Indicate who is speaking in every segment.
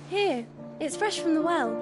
Speaker 1: Here, it's fresh from the well.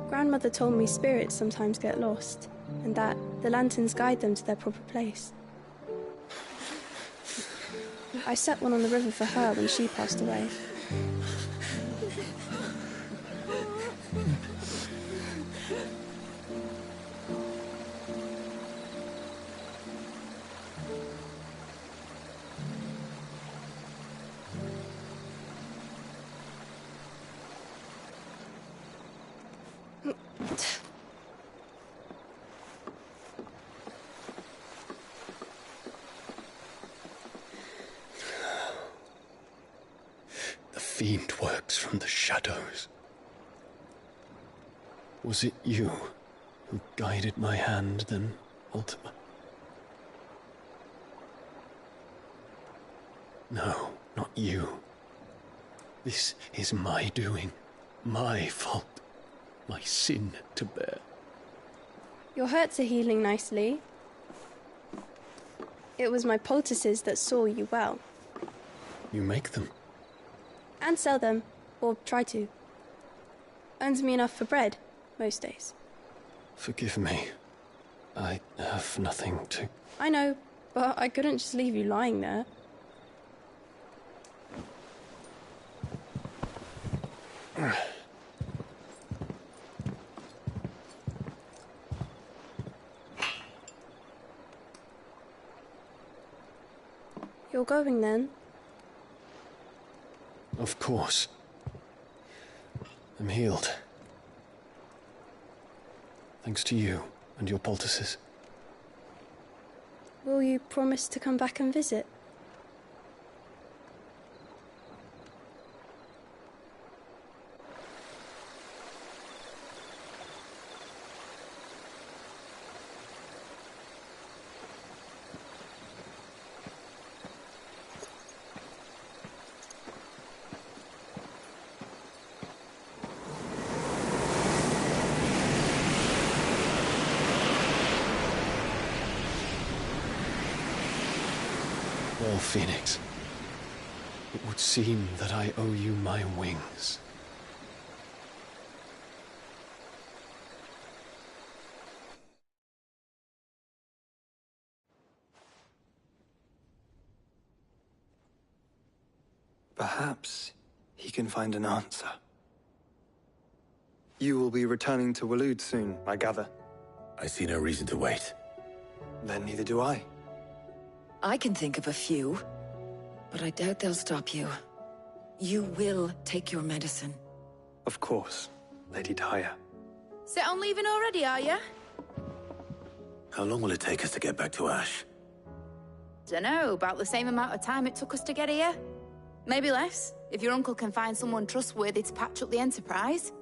Speaker 1: Grandmother told me spirits sometimes get lost, and that the lanterns guide them to their proper place. I set one on the river for her when she passed away.
Speaker 2: The fiend works from the shadows. Was it you who guided my hand then, Ultima? No, not you. This is my doing, my fault, my sin to bear.
Speaker 1: Your hurts are healing nicely. It was my poultices that saw you well.
Speaker 2: You make them.
Speaker 1: And sell them, or try to. Earns me enough for bread, most days.
Speaker 2: Forgive me. I have nothing to...
Speaker 1: I know, but I couldn't just leave you lying there. You're going then?
Speaker 2: Of course. I'm healed. Thanks to you and your poultices.
Speaker 1: Will you promise to come back and visit?
Speaker 2: Well, Phoenix, it would seem that I owe you my wings.
Speaker 3: Perhaps he can find an answer. You will be returning to Waloed soon, I gather.
Speaker 4: I see no reason to wait.
Speaker 3: Then neither do I.
Speaker 5: I can think of a few, but I doubt they'll stop you. You will take your medicine.
Speaker 3: Of course, Lady Daya.
Speaker 6: Set on leaving already, are you?
Speaker 4: How long will it take us to get back to Ash?
Speaker 6: Dunno, about the same amount of time it took us to get here. Maybe less, if your uncle can find someone trustworthy to patch up the Enterprise.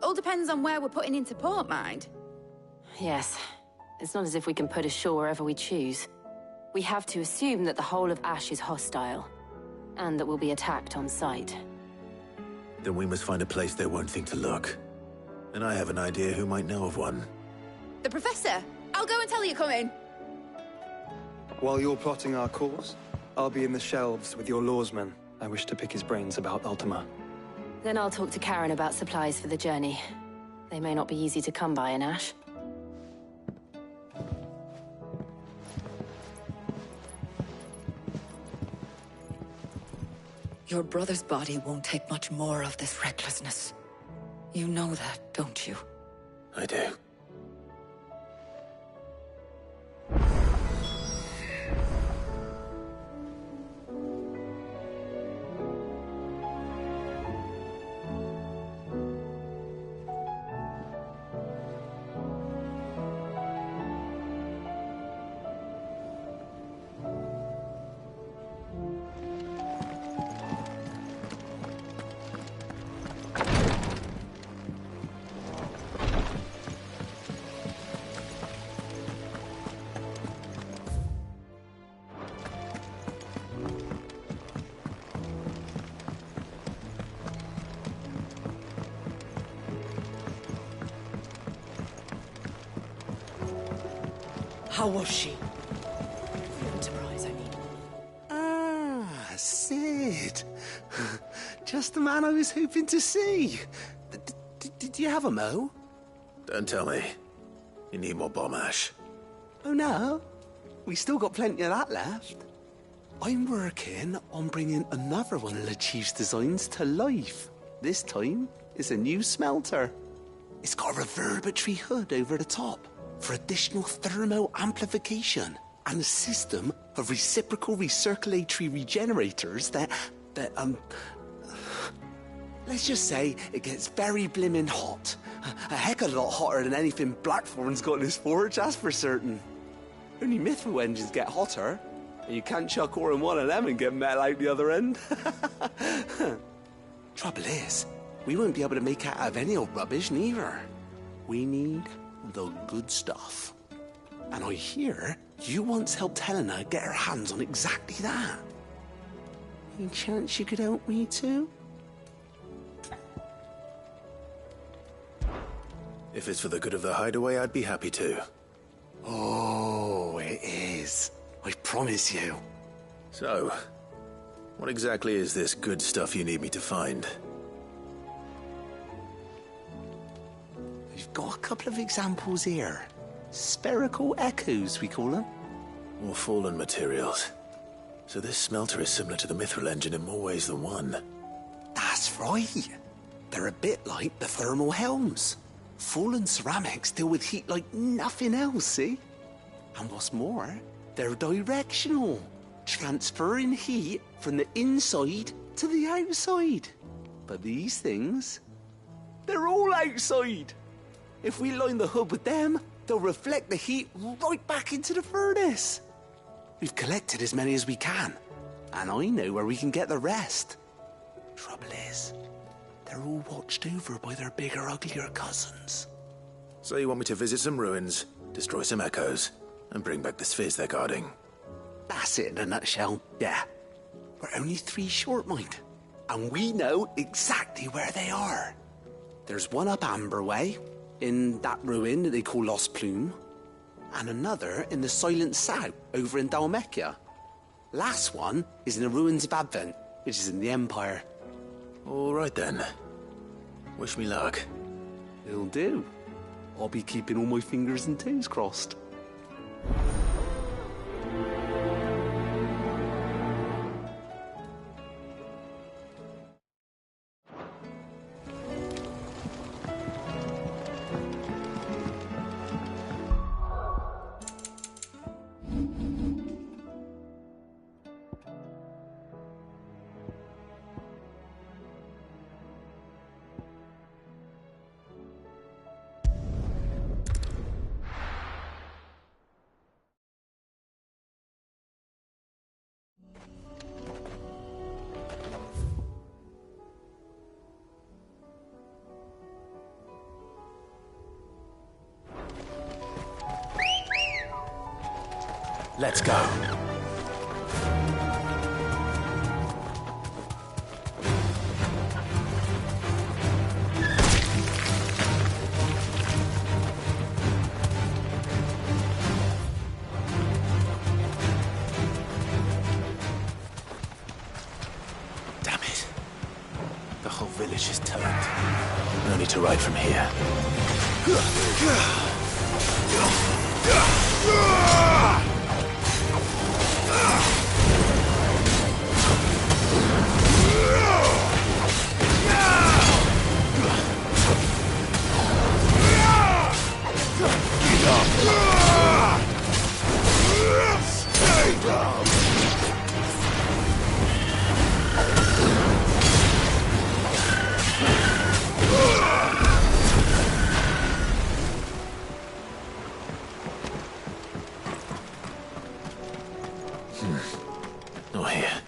Speaker 6: All depends on where we're putting into port, mind.
Speaker 7: Yes. It's not as if we can put ashore wherever we choose. We have to assume that the whole of Ash is hostile, and that we'll be attacked on sight.
Speaker 4: Then we must find a place they won't think to look. And I have an idea who might know of one.
Speaker 6: The Professor! I'll go and tell you come in.
Speaker 3: While you're plotting our course, I'll be in the shelves with your lawsman. I wish to pick his brains about Ultima.
Speaker 7: Then I'll talk to Karen about supplies for the journey. They may not be easy to come by in Ash.
Speaker 5: Your brother's body won't take much more of this recklessness. You know that, don't you?
Speaker 4: I do.
Speaker 5: How was she? The Enterprise, I mean.
Speaker 8: Ah, Sid. Just the man I was hoping to see. Did you have a mo?
Speaker 4: Don't tell me. You need more bomb ash.
Speaker 8: Oh no, we still got plenty of that left. I'm working on bringing another one of the Chief's designs to life. This time, it's a new smelter. It's got a reverberatory hood over the top for additional thermo amplification and a system of reciprocal recirculatory regenerators that let's just say it gets very blimmin' hot. A heck of a lot hotter than anything Blackthorn's got in his forge, that's for certain. Only Mithril engines get hotter, and you can't chuck ore in one of them and get metal out the other end. Trouble is, we won't be able to make out of any old rubbish neither. We need the good stuff. And I hear you once helped Helena get her hands on exactly that. Any chance you could help me too?
Speaker 4: If it's for the good of the hideaway, I'd be happy to.
Speaker 8: Oh, it is. I promise you.
Speaker 4: So, What exactly is this good stuff you need me to find?
Speaker 8: We've got a couple of examples here. Spherical echoes, we call them.
Speaker 4: More fallen materials. So this smelter is similar to the Mithril engine in more ways than one.
Speaker 8: That's right. They're a bit like the thermal helms. Fallen ceramics deal with heat like nothing else, see? And what's more, they're directional, transferring heat from the inside to the outside. But these things, they're all outside. If we line the hub with them, they'll reflect the heat right back into the furnace. We've collected as many as we can, and I know where we can get the rest. Trouble is, they're all watched over by their bigger, uglier cousins.
Speaker 4: So you want me to visit some ruins, destroy some echoes, and bring back the spheres they're guarding?
Speaker 8: That's it in a nutshell, yeah. We're only 3 short, mind, and we know exactly where they are. There's one up Amber Way, in that ruin that they call Lost Plume, and another in the Silent South, over in Dhalmekia. Last one is in the ruins of Advent, which is in the Empire.
Speaker 4: All right then. Wish me luck.
Speaker 8: It'll do. I'll be keeping all my fingers and toes crossed.
Speaker 4: Let's go.
Speaker 2: Damn it. The whole village is turned.
Speaker 4: No need to ride from here.
Speaker 2: Not here.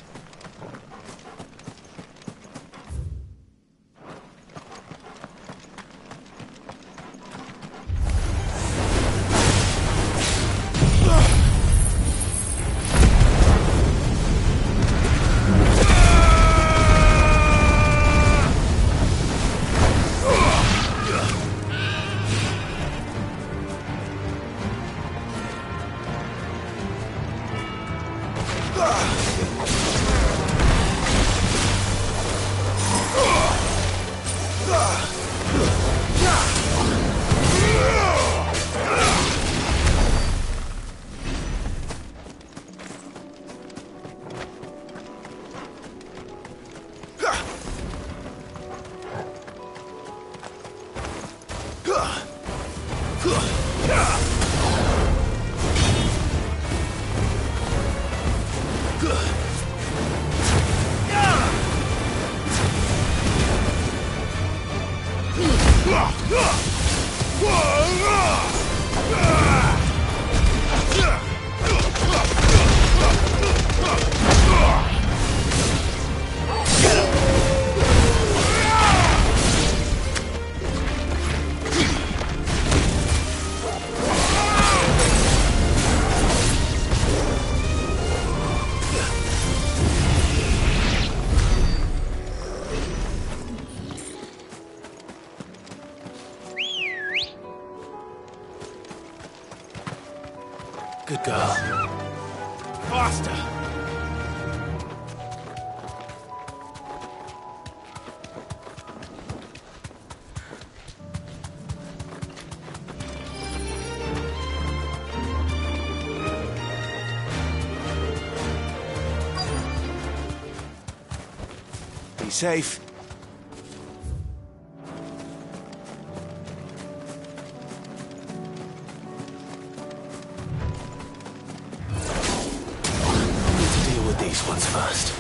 Speaker 2: Good girl. Faster!
Speaker 4: safe. These ones first.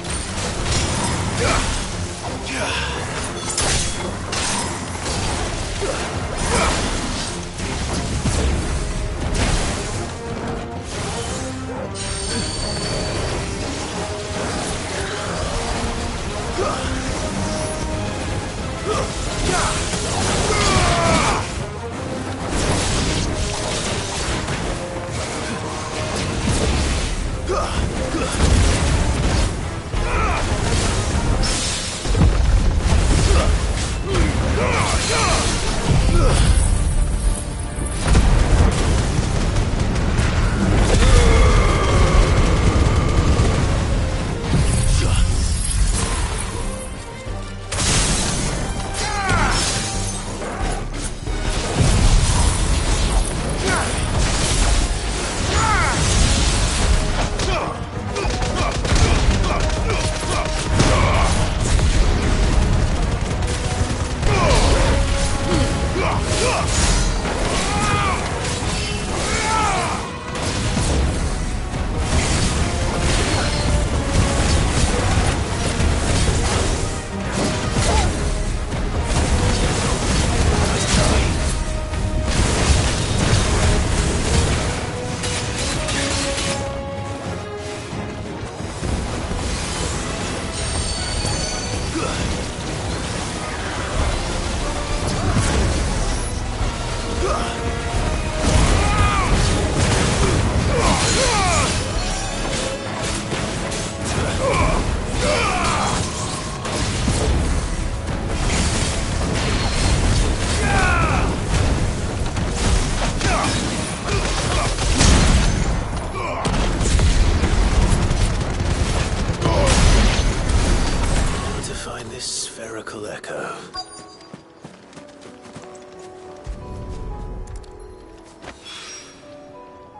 Speaker 4: Echo.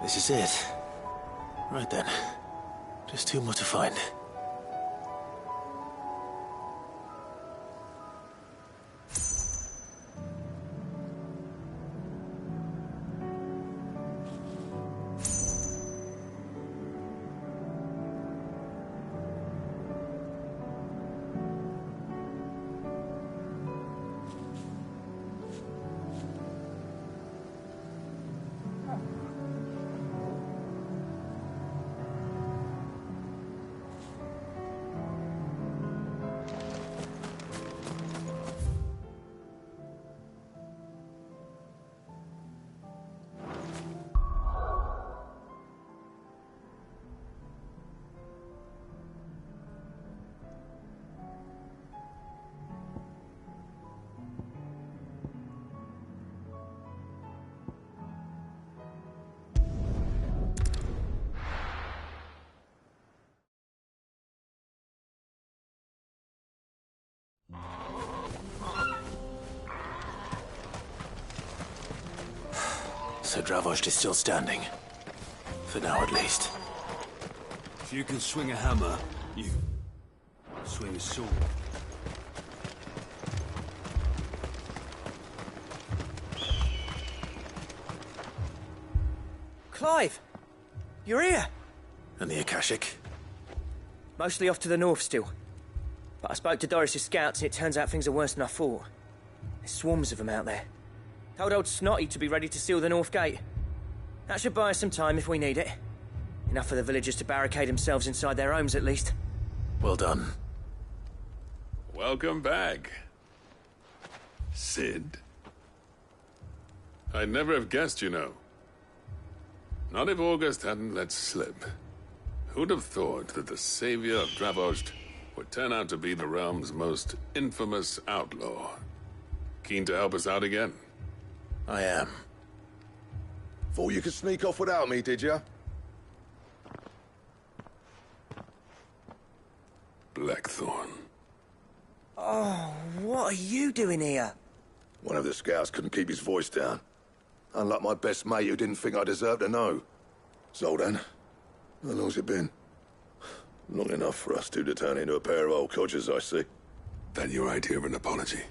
Speaker 4: This is it. Right then. Just two more to find. So Dravost is still standing. For now, at least.
Speaker 9: If you can swing a hammer, you swing a sword.
Speaker 10: Clive! You're here!
Speaker 4: And the Akashic?
Speaker 10: Mostly off to the north still. But I spoke to Doris' scouts and it turns out things are worse than I thought. There's swarms of them out there. Told old Snotty to be ready to seal the north gate. That should buy us some time if we need it. Enough for the villagers to barricade themselves inside their homes at least.
Speaker 4: Well done.
Speaker 11: Welcome back, Cid. I'd never have guessed, you know. Not if August hadn't let slip. Who'd have thought that the savior of Dravost would turn out to be the realm's most infamous outlaw? Keen to help us out again?
Speaker 4: I am.
Speaker 12: Thought you could sneak off without me, did you?
Speaker 11: Blackthorn.
Speaker 10: Oh, what are you doing here?
Speaker 12: One of the scouts couldn't keep his voice down. Unlike my best mate who didn't think I deserved to know. Zoldan, how long's it been? Long enough for us two to turn into a pair of old codgers, I see.
Speaker 11: That your idea of an apology?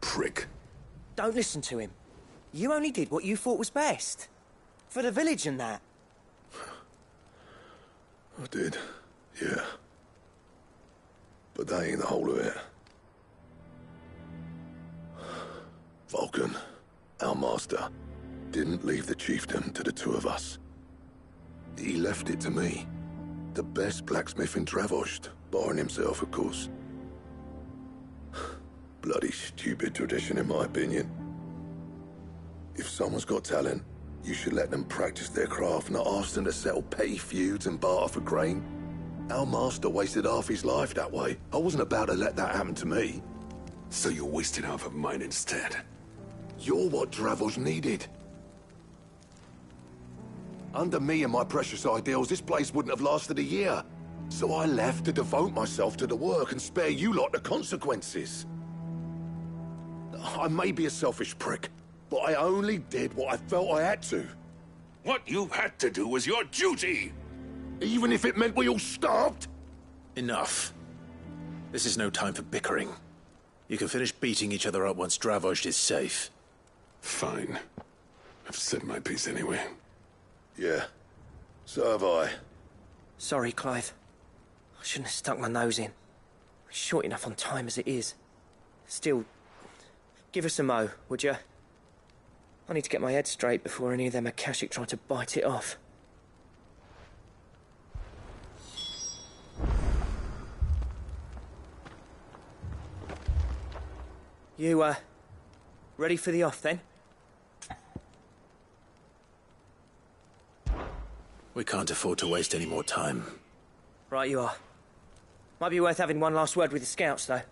Speaker 11: Prick.
Speaker 10: Don't listen to him. You only did what you thought was best. For the village and that.
Speaker 12: I did, yeah. But that ain't the whole of it. Vulcan, our master, didn't leave the chiefdom to the two of us. He left it to me. The best blacksmith in Dravost, barring himself, of course. Bloody stupid tradition, in my opinion. If someone's got talent, you should let them practice their craft, not ask them to settle petty feuds and barter for grain. Our master wasted half his life that way. I wasn't about to let that happen to me.
Speaker 11: So you wasted half of mine instead.
Speaker 12: You're what Dravost needed. Under me and my precious ideals, this place wouldn't have lasted a year. So I left to devote myself to the work and spare you lot the consequences. I may be a selfish prick, but I only did what I felt I had to.
Speaker 11: What you had to do was your duty!
Speaker 12: Even if it meant we all starved?
Speaker 4: Enough. This is no time for bickering. You can finish beating each other up once Dravost is safe.
Speaker 11: Fine. I've said my piece anyway.
Speaker 12: Yeah. So have I.
Speaker 10: Sorry, Clive. I shouldn't have stuck my nose in. We're short enough on time as it is. Still, give us a mo, would you? I need to get my head straight before any of them Akashic try to bite it off. You, ready for the off, then?
Speaker 4: We can't afford to waste any more time.
Speaker 10: Right you are. Might be worth having one last word with the scouts, though.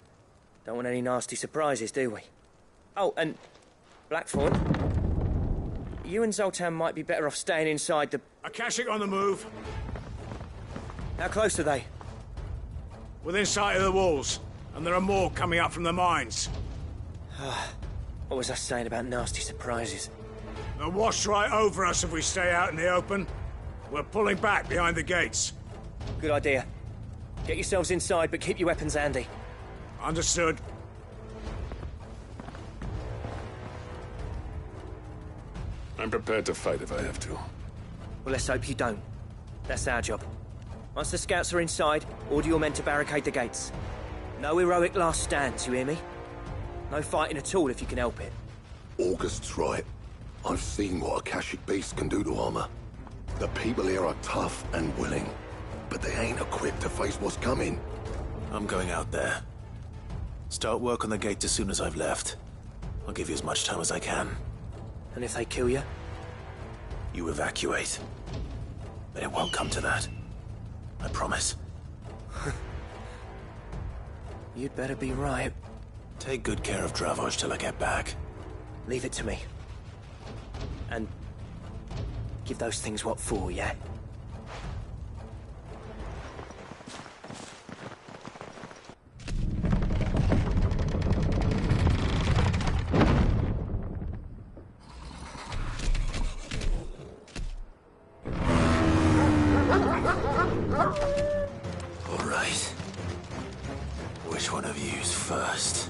Speaker 10: Don't want any nasty surprises, do we? Oh, and Blackthorn, you and Zoltan might be better off staying inside the...
Speaker 9: Akashic on the move.
Speaker 10: How close are they?
Speaker 9: Within sight of the walls, and there are more coming up from the mines.
Speaker 10: What was I saying about nasty surprises?
Speaker 9: They'll wash right over us if we stay out in the open. We're pulling back behind the gates.
Speaker 10: Good idea. Get yourselves inside, but keep your weapons handy.
Speaker 9: Understood.
Speaker 11: I'm prepared to fight if I have to.
Speaker 10: Well, let's hope you don't. That's our job. Once the scouts are inside, order your men to barricade the gates. No heroic last stands, you hear me? No fighting at all if you can help it.
Speaker 12: August's right. I've seen what Akashic beasts can do to armor. The people here are tough and willing, but they ain't equipped to face what's coming.
Speaker 4: I'm going out there. Start work on the gate as soon as I've left. I'll give you as much time as I can.
Speaker 10: And if they kill you?
Speaker 4: You evacuate. But it won't come to that. I promise.
Speaker 10: You'd better be right.
Speaker 4: Take good care of Dravost till I get back.
Speaker 10: Leave it to me. And give those things what for, yeah?
Speaker 4: All right. Which one of you's first?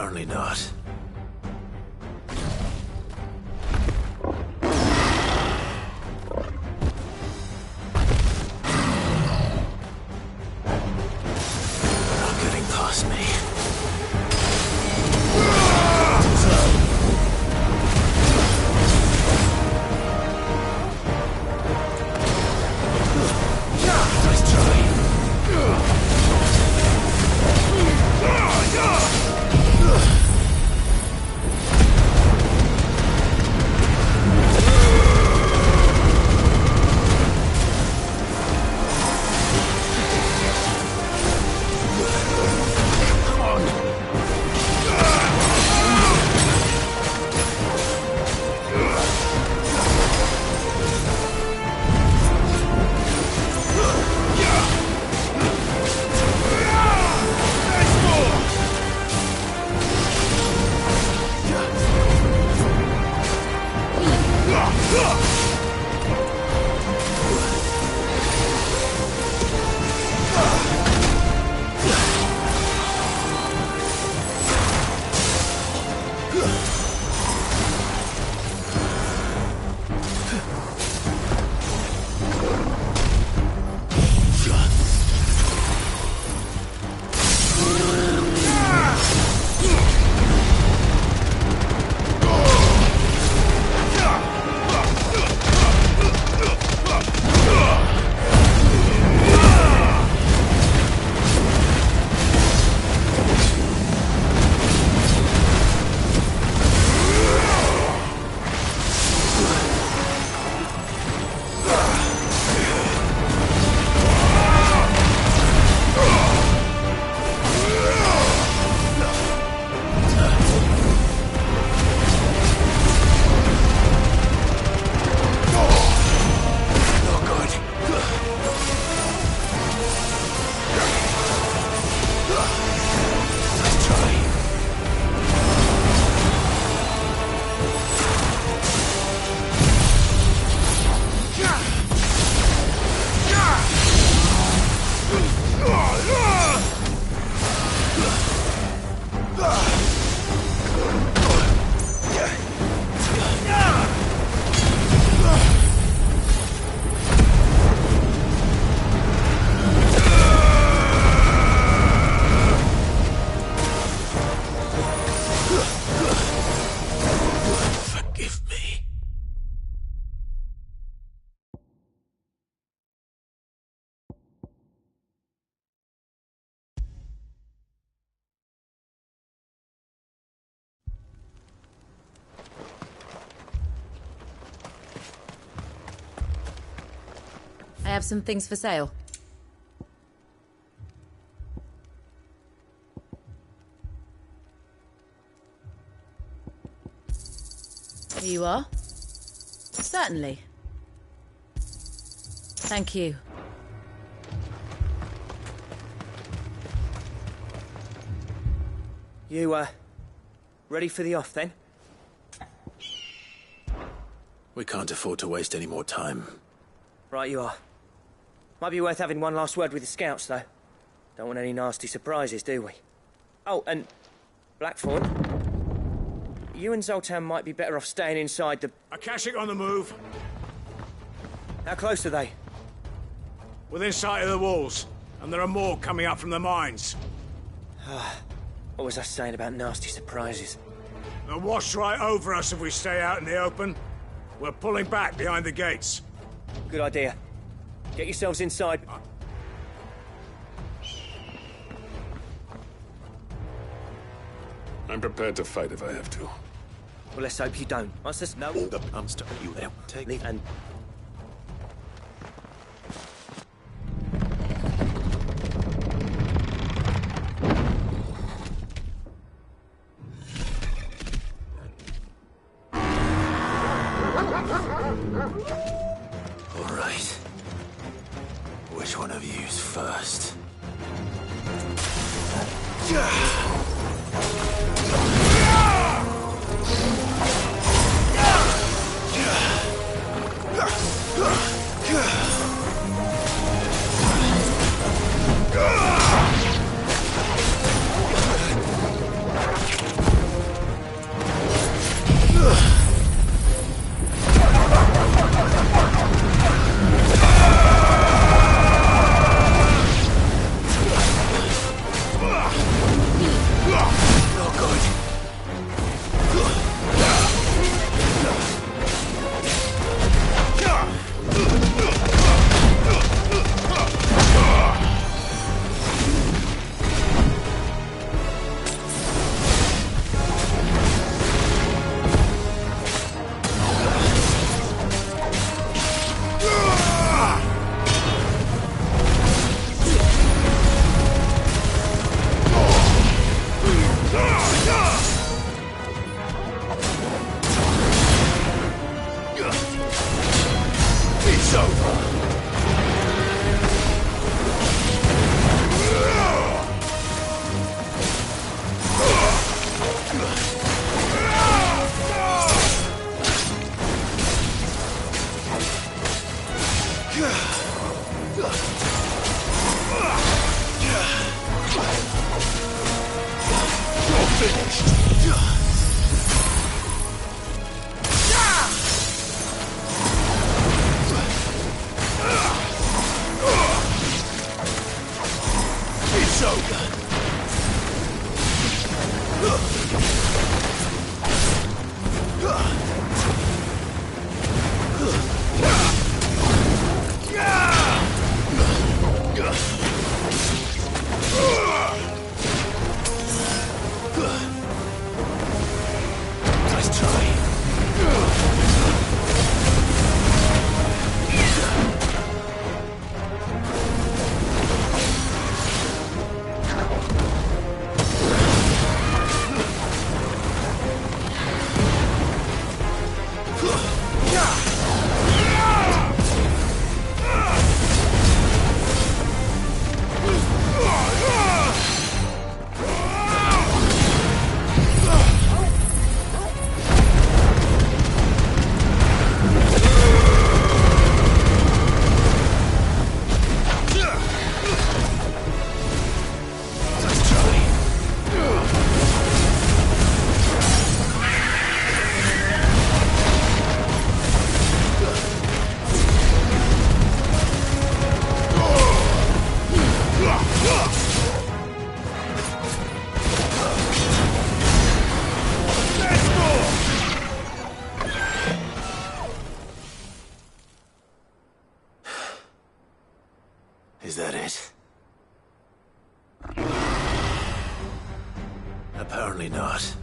Speaker 4: Apparently not. Not getting past me. Nice try.
Speaker 6: I have some things for sale. Here you are. Certainly. Thank you.
Speaker 10: You, ready for the off, then?
Speaker 4: We can't afford to waste any more time.
Speaker 10: Right you are. Might be worth having one last word with the scouts, though. Don't want any nasty surprises, do we? Oh, and Blackthorn, you and Zoltan might be better off staying inside the...
Speaker 9: Akashic on the move.
Speaker 10: How close are they?
Speaker 9: Within sight of the walls, and there are more coming up from the mines.
Speaker 10: What was I saying about nasty surprises?
Speaker 9: They'll wash right over us if we stay out in the open. We're pulling back behind the gates.
Speaker 10: Good idea. Get yourselves inside.
Speaker 11: I'm prepared to fight if I have to.
Speaker 10: Well, let's hope you don't. Once there's no...
Speaker 4: Hold up, I'm stuck. You there. Take
Speaker 10: Leave and...
Speaker 4: All right. Which one of you's first?
Speaker 2: It's over. Nice try.
Speaker 4: Is that it? Apparently not.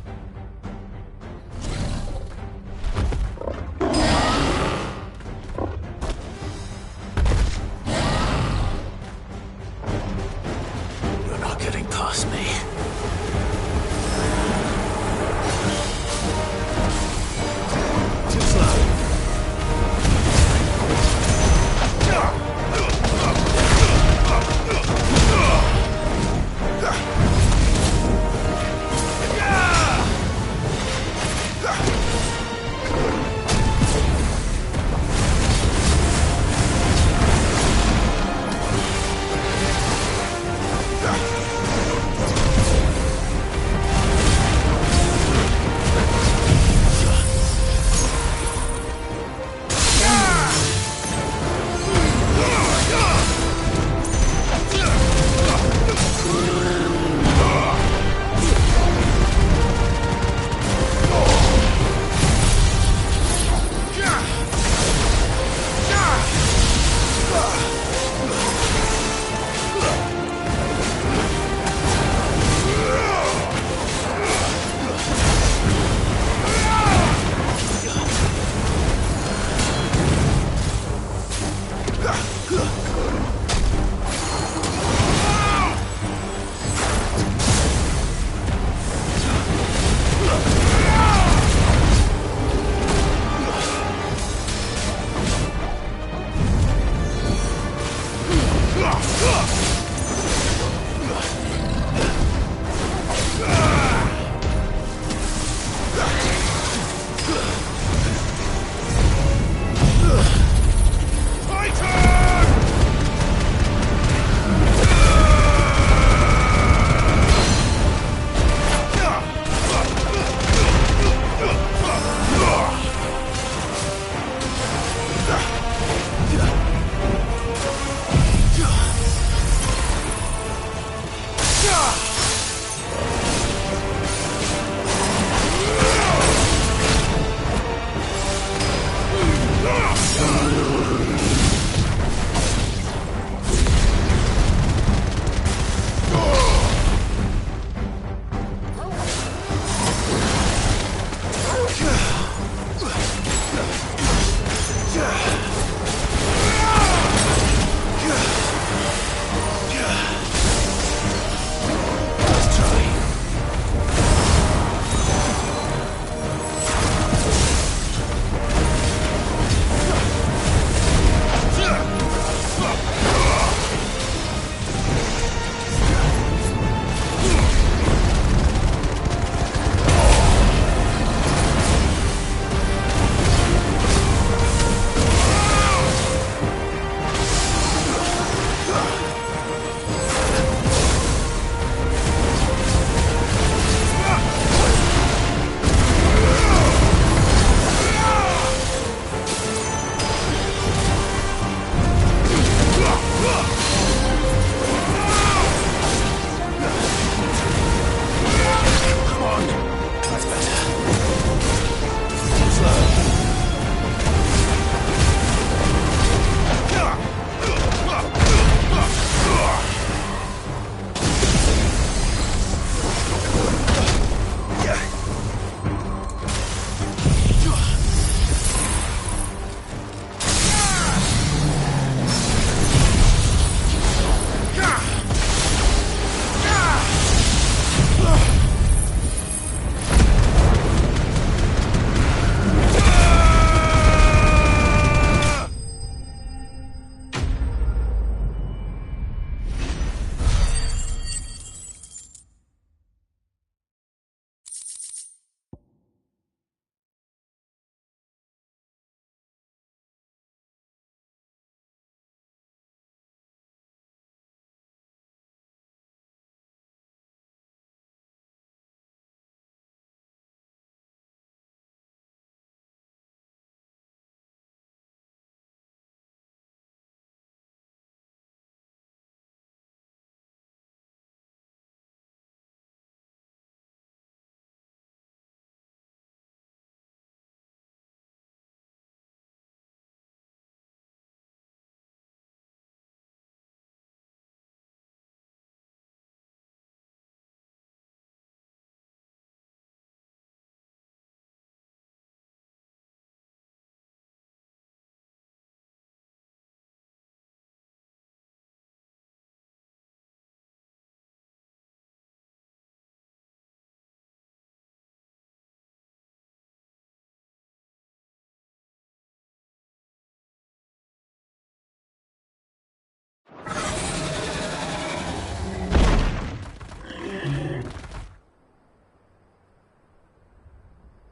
Speaker 4: You're not getting past me. Too slow.
Speaker 2: Yeah!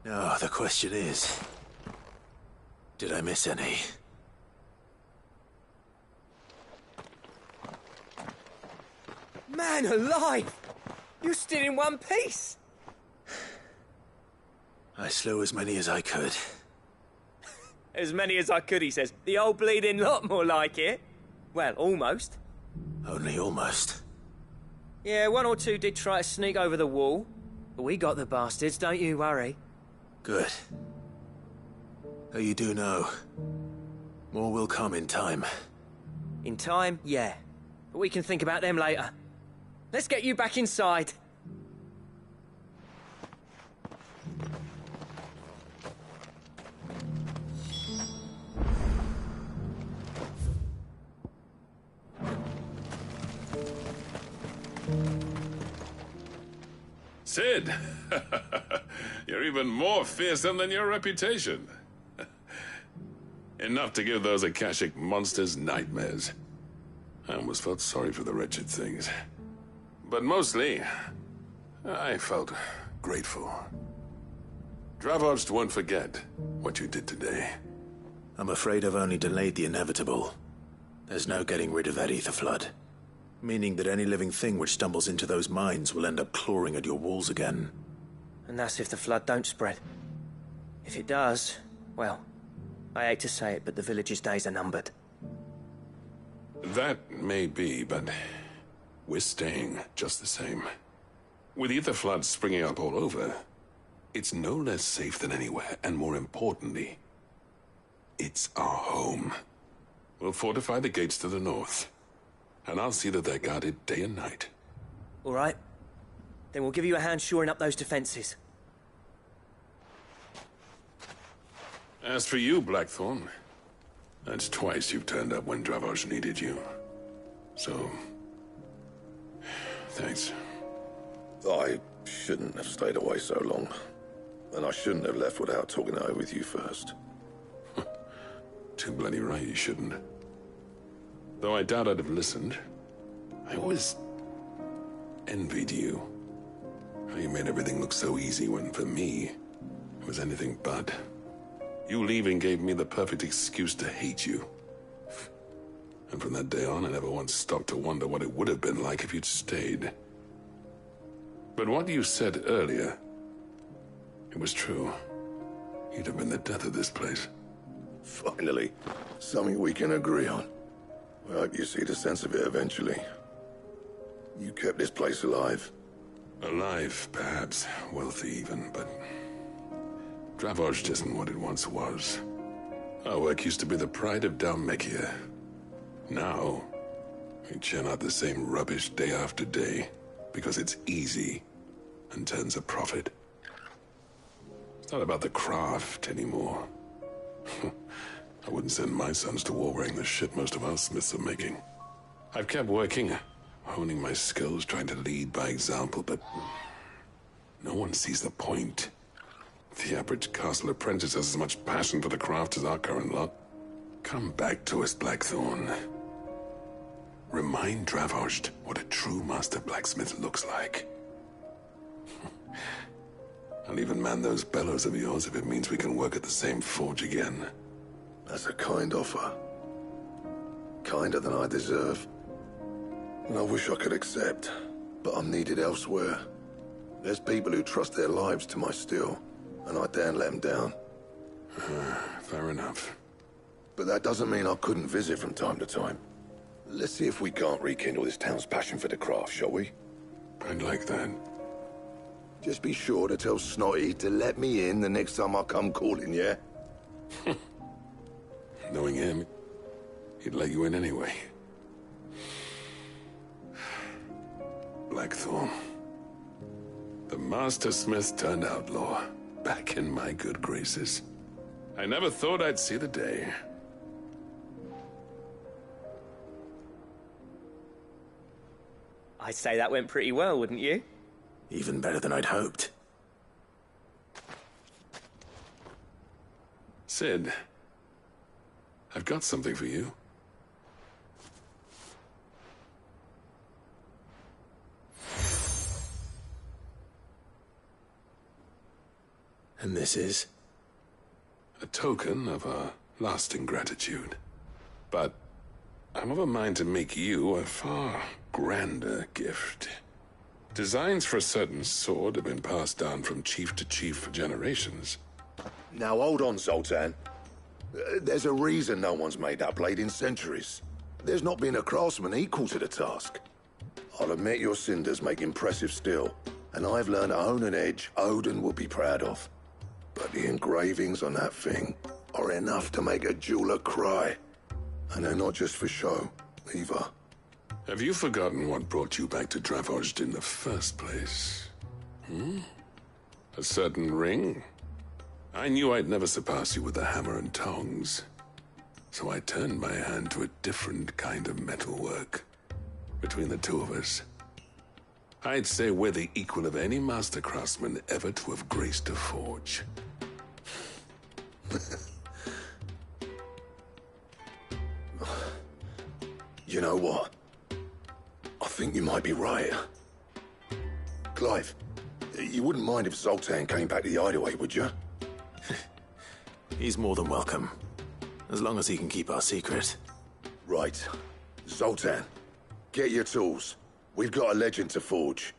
Speaker 4: No, the question is, did I miss any?
Speaker 10: Man alive! You're still in one piece!
Speaker 4: I slew as many as I could.
Speaker 10: As many as I could, he says. The old bleeding lot, more like it. Well, almost.
Speaker 4: Only almost.
Speaker 10: Yeah, one or two did try to sneak over the wall. But we got the bastards, don't you worry.
Speaker 4: Good. Though you do know, more will come in time.
Speaker 10: In time, yeah. But we can think about them later. Let's get you back inside.
Speaker 11: Cid! You're even more fearsome than your reputation. Enough to give those Akashic monsters nightmares. I almost felt sorry for the wretched things. But mostly, I felt grateful. Dravos won't forget what you did today.
Speaker 4: I'm afraid I've only delayed the inevitable. There's no getting rid of that ether flood. Meaning that any living thing which stumbles into those mines will end up clawing at your walls again.
Speaker 10: And that's if the flood don't spread. If it does, well, I hate to say it, but the village's days are numbered.
Speaker 11: That may be, but we're staying just the same. With ether floods springing up all over, it's no less safe than anywhere, and more importantly, it's our home. We'll fortify the gates to the north, and I'll see that they're guarded day and night.
Speaker 10: All right. Then we'll give you a hand shoring up those defenses.
Speaker 11: As for you, Blackthorn, that's twice you've turned up when Dravos needed you. So, thanks.
Speaker 12: I shouldn't have stayed away so long. And I shouldn't have left without talking it over with you first.
Speaker 11: Too bloody right you shouldn't. Though I doubt I'd have listened. I always envied you. How you made everything look so easy when, for me, it was anything but. You leaving gave me the perfect excuse to hate you. And from that day on, I never once stopped to wonder what it would have been like if you'd stayed. But what you said earlier, it was true. You'd have been the death of this place.
Speaker 12: Finally, something we can agree on. I hope you see the sense of it eventually. You kept this place alive.
Speaker 11: Alive, perhaps. Wealthy even, but Dravos isn't what it once was. Our work used to be the pride of Dhalmekia. Now, we churn out the same rubbish day after day because it's easy and turns a profit. It's not about the craft anymore. I wouldn't send my sons to war wearing the shit most of our smiths are making. I've kept working, honing my skills, trying to lead by example, but no one sees the point. The average castle apprentice has as much passion for the craft as our current lot. Come back to us, Blackthorn. Remind Dravos what a true master blacksmith looks like. I'll even man those bellows of yours if it means we can work at the same forge again.
Speaker 12: That's a kind offer. Kinder than I deserve. And I wish I could accept, but I'm needed elsewhere. There's people who trust their lives to my steel, and I daren't let them down.
Speaker 11: Fair enough.
Speaker 12: But that doesn't mean I couldn't visit from time to time. Let's see if we can't rekindle this town's passion for the craft, shall we?
Speaker 11: I'd like that.
Speaker 12: Just be sure to tell Snotty to let me in the next time I come calling, yeah?
Speaker 11: Knowing him, he'd let you in anyway. Blackthorn. The Master Smith turned outlaw, back in my good graces. I never thought I'd see the day.
Speaker 10: I'd say that went pretty well, wouldn't you?
Speaker 4: Even better than I'd hoped.
Speaker 11: Cid, I've got something for you.
Speaker 4: And this is?
Speaker 11: A token of our lasting gratitude. But I'm of a mind to make you a far grander gift. Designs for a certain sword have been passed down from chief to chief for generations.
Speaker 12: Now hold on, Zoltan. There's a reason no one's made that blade in centuries. There's not been a craftsman equal to the task. I'll admit your cinders make impressive steel, and I've learned to own an edge Odin will be proud of. But the engravings on that thing are enough to make a jeweler cry. And they're not just for show, either.
Speaker 11: Have you forgotten what brought you back to Dravozd in the first place? A certain ring? I knew I'd never surpass you with the hammer and tongs. So I turned my hand to a different kind of metalwork. Between the two of us, I'd say we're the equal of any master craftsman ever to have graced a forge.
Speaker 12: You know what? I think you might be right. Clive, you wouldn't mind if Zoltan came back to the Hideaway, would you?
Speaker 4: He's more than welcome. As long as he can keep our secret.
Speaker 12: Right. Zoltan, get your tools. We've got a legend to forge.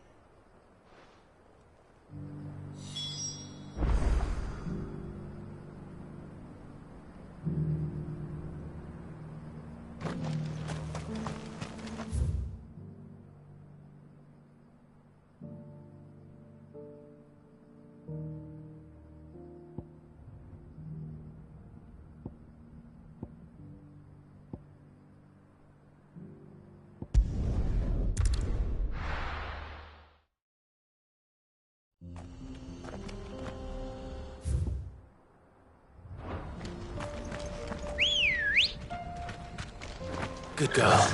Speaker 4: Good girl.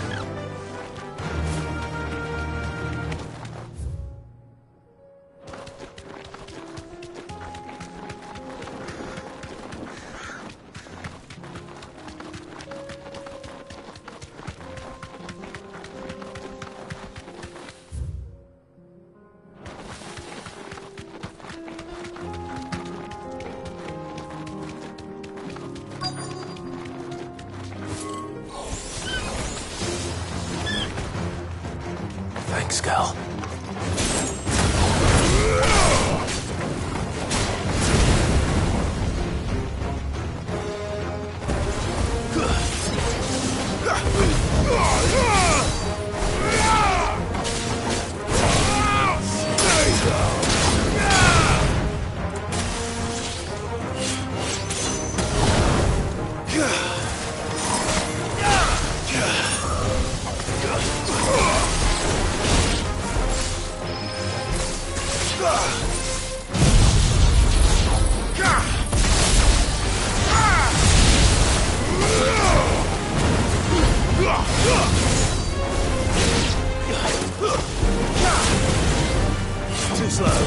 Speaker 4: Thanks, girl. Too slow.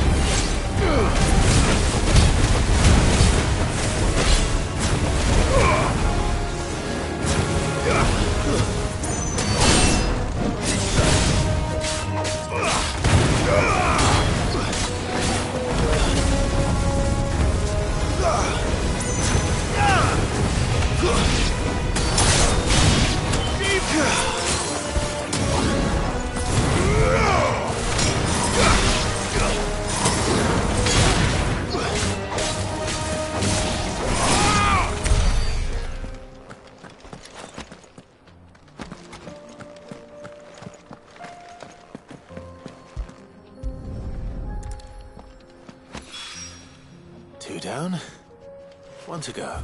Speaker 4: Two down, one to go.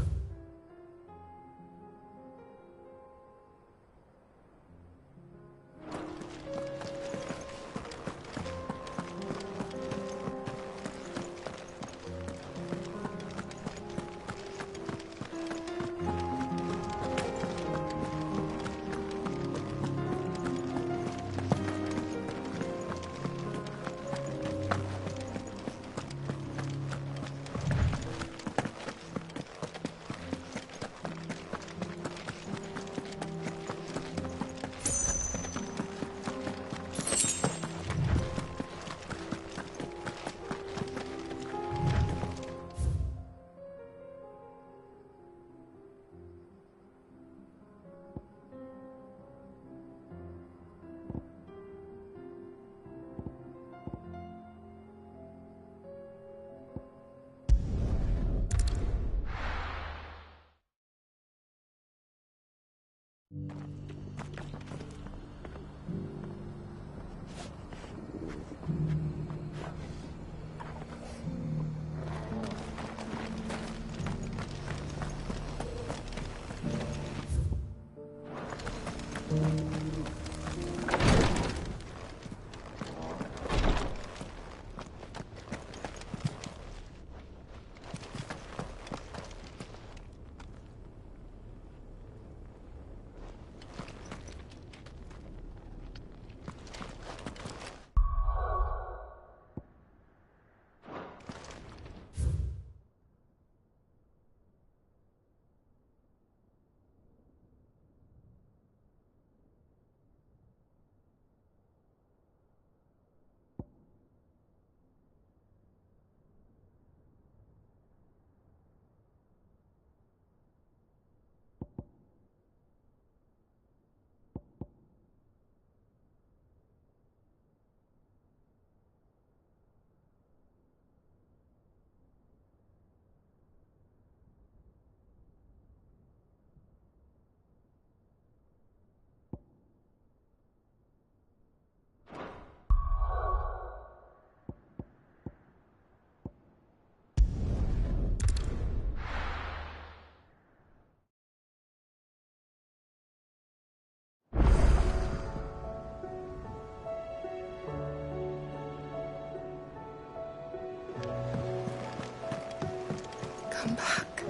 Speaker 5: Come back.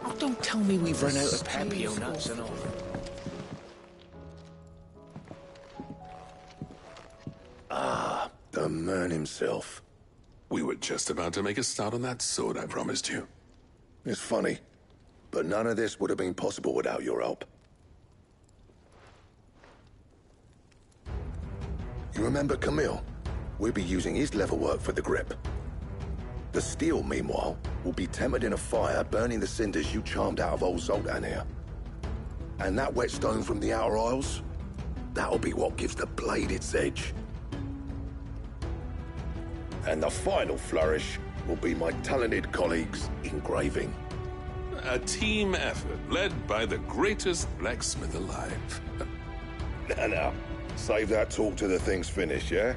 Speaker 10: Oh, don't tell me we've run out of Papio nuts and all.
Speaker 12: Ah, the man himself.
Speaker 11: We were just about to make a start on that sword I promised you.
Speaker 12: It's funny, but none of this would have been possible without your help. You remember Camille? We'll be using his leather work for the grip. The steel, meanwhile, will be tempered in a fire, burning the cinders you charmed out of old Zoltan here. And that whetstone from the Outer Isles? That'll be what gives the blade its edge. And the final flourish will be my talented colleagues' engraving.
Speaker 11: A team effort led by the greatest blacksmith alive.
Speaker 12: Now, save that talk till the thing's finished, yeah?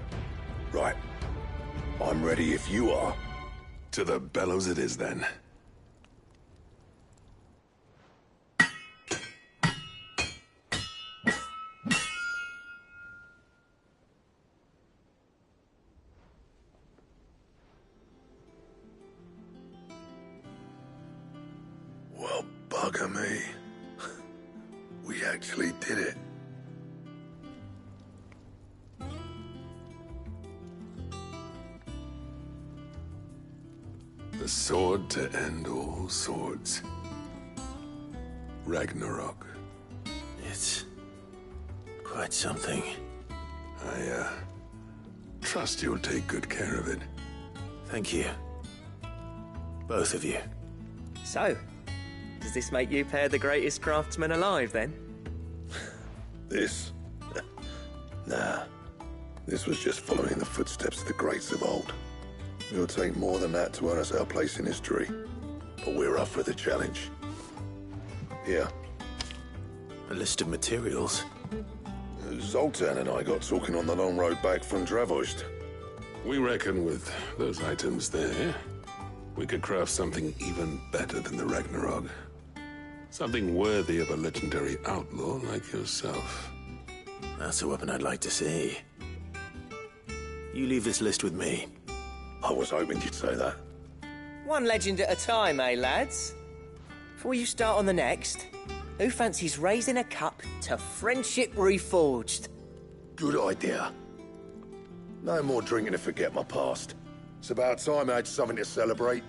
Speaker 12: Right. I'm ready if you are.
Speaker 11: To the bellows it is, then.
Speaker 12: Well, bugger me. We actually did it.
Speaker 11: The sword to end all swords. Ragnarok.
Speaker 4: It's quite something.
Speaker 11: I trust you'll take good care of it.
Speaker 4: Thank you. Both of you.
Speaker 10: So, does this make you pair the greatest craftsman alive, then?
Speaker 12: This? Nah. This was just following the footsteps of the greats of old. It'll take more than that to earn us our place in history. But we're up for the challenge. Here.
Speaker 4: A list of materials.
Speaker 12: Zoltan and I got talking on the long road back from Dravost.
Speaker 11: We reckon with those items there, we could craft something even better than the Ragnarok. Something worthy of a legendary outlaw like yourself.
Speaker 4: That's a weapon I'd like to see. You leave this list with me.
Speaker 12: I was hoping you'd say that.
Speaker 10: One legend at a time, eh, lads? Before you start on the next, who fancies raising a cup to Friendship Reforged?
Speaker 12: Good idea. No more drinking to forget my past. It's about time I had something to celebrate.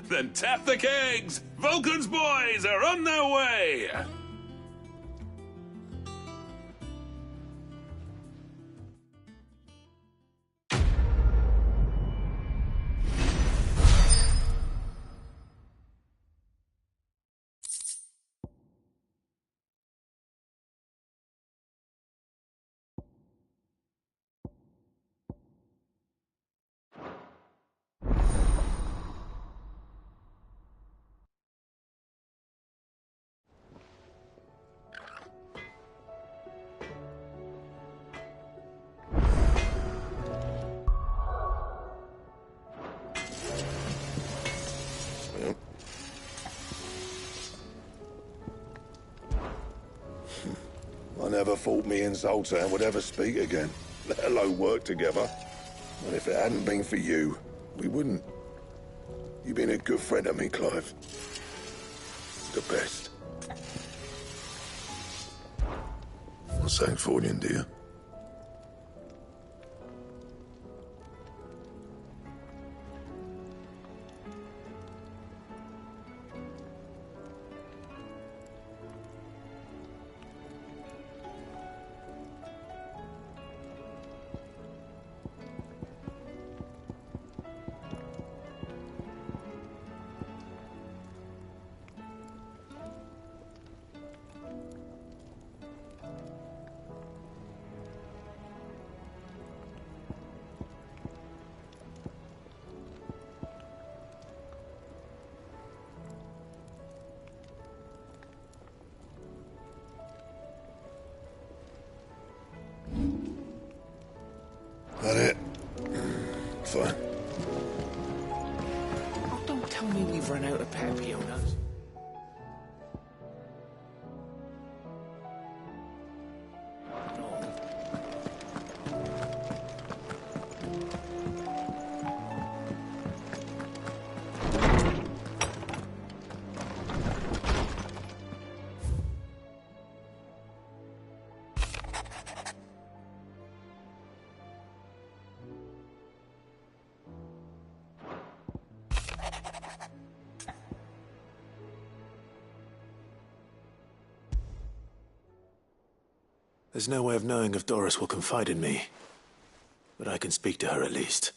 Speaker 11: Then tap the kegs! Vulcan's boys are on their way! I never thought me and Zoltan would ever speak again, let alone work together. And if it hadn't been for you, we wouldn't. You've been a good friend to me, Clive. The best. What's that for you, dear?
Speaker 10: tell me we've run out of Papionas?
Speaker 4: There's no way of knowing if Doris will confide in me, but I can speak to her at least.